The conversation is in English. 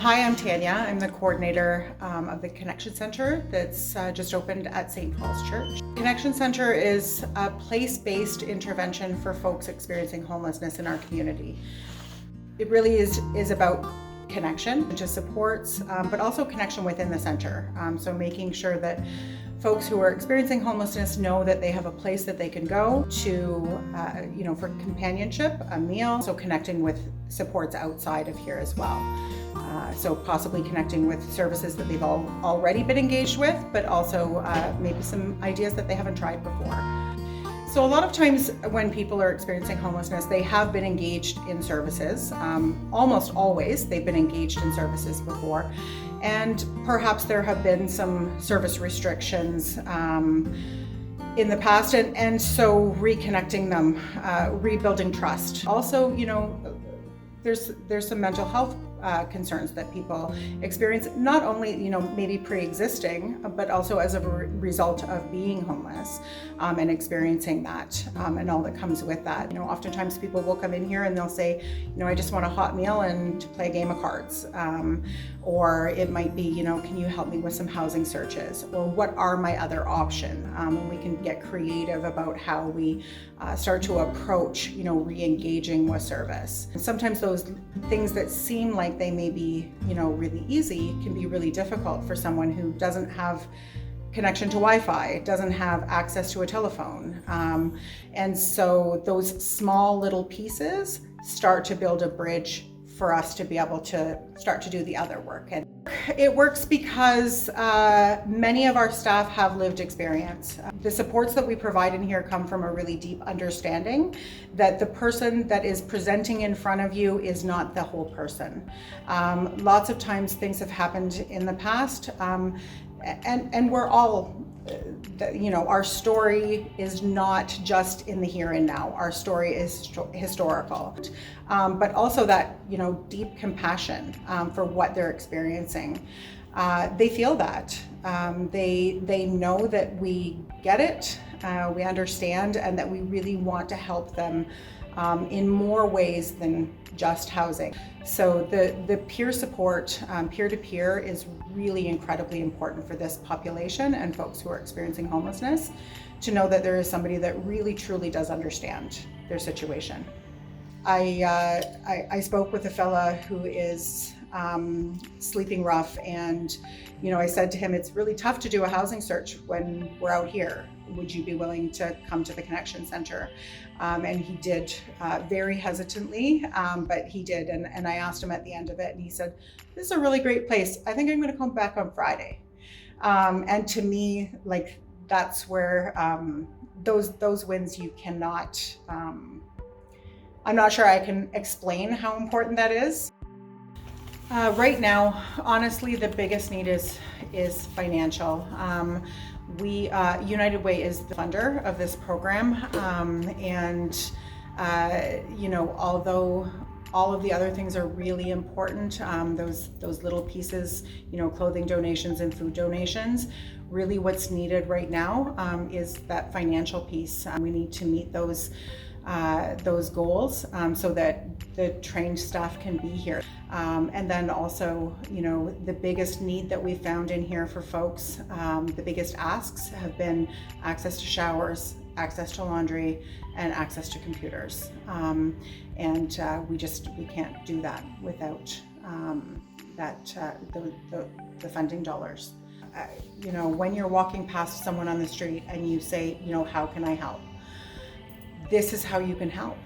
Hi, I'm Tanya. I'm the coordinator of the Connection Center that's just opened at St. Paul's Church. Connection Center is a place-based intervention for folks experiencing homelessness in our community. It really is about connection to supports, but also connection within the center. So making sure that folks who are experiencing homelessness know that they have a place that they can go to, for companionship, a meal, so connecting with supports outside of here as well. So possibly connecting with services that they've already been engaged with, but also maybe some ideas that they haven't tried before. So a lot of times when people are experiencing homelessness, they have been engaged in services. Almost always they've been engaged in services before. And perhaps there have been some service restrictions in the past, and so reconnecting them, rebuilding trust. Also, there's some mental health concerns that people experience, not only maybe pre-existing, but also as a result of being homeless and experiencing that and all that comes with that. Oftentimes people will come in here and they'll say, I just want a hot meal and to play a game of cards, or it might be, can you help me with some housing searches, or what are my other options? We can get creative about how we start to approach, re-engaging with service. And sometimes those things that seem like they may be, really easy can be really difficult for someone who doesn't have connection to Wi-Fi, doesn't have access to a telephone. And so those small little pieces start to build a bridge for us to be able to start to do the other work. And it works because many of our staff have lived experience. The supports that we provide in here come from a really deep understanding that the person that is presenting in front of you is not the whole person. Lots of times things have happened in the past, and we're all, our story is not just in the here and now. Our story is historical, but also that, deep compassion for what they're experiencing. They feel that. They know that we get it, we understand, and that we really want to help them in more ways than just housing. So the peer support, peer-to-peer, is really incredibly important for this population and folks who are experiencing homelessness, to know that there is somebody that really truly does understand their situation. I spoke with a fella who is sleeping rough, and I said to him, it's really tough to do a housing search when we're out here. Would you be willing to come to the Connection Center? And he did, very hesitantly, but he did. And I asked him at the end of it, and he said, this is a really great place. I think I'm going to come back on Friday. And to me, that's where those wins you cannot, I'm not sure I can explain how important that is. Right now, honestly, the biggest need is financial. United Way is the funder of this program, and although all of the other things are really important, those little pieces, clothing donations and food donations, really what's needed right now is that financial piece. We need to meet those goals so that the trained staff can be here. And then also, the biggest need that we found in here for folks, the biggest asks have been access to showers, access to laundry, and access to computers. We can't do that without the funding dollars. When you're walking past someone on the street and you say, how can I help? This is how you can help.